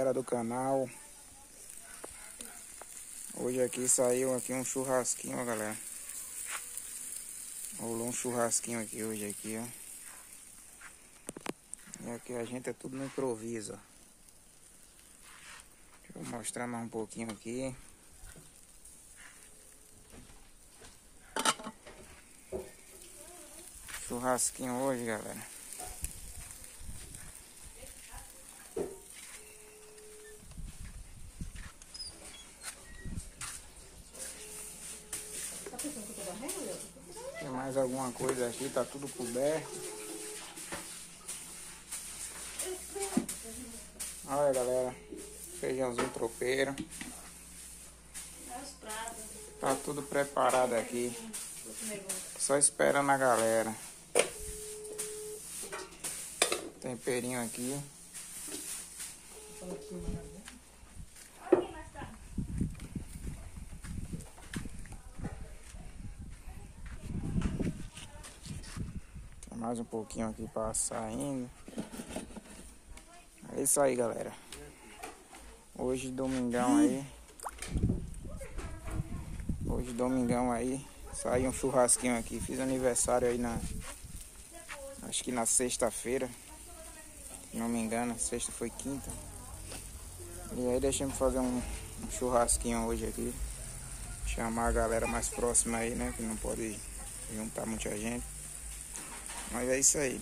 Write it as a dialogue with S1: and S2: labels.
S1: galera do canal. Hoje aqui saiu aqui um churrasquinho, ó, galera. Rolou um churrasquinho aqui hoje aqui, ó. E aqui a gente é tudo no improviso, ó. Deixa eu mostrar mais um pouquinho aqui. Churrasquinho hoje, galera. Tem mais alguma coisa aqui, tá tudo coberto. Olha, galera, feijãozinho tropeiro. Tá tudo preparado aqui. Só esperando a galera. Temperinho aqui. Tem mais um pouquinho aqui pra assar ainda. É isso aí, galera. Hoje domingão aí. Hoje domingão aí. Saiu um churrasquinho aqui. Fiz aniversário aí acho que na sexta-feira. Se não me engano, sexta foi quinta. E aí deixamos fazer um churrasquinho hoje aqui. Chamar a galera mais próxima aí, né? Que não pode juntar muita gente. Mas é isso aí.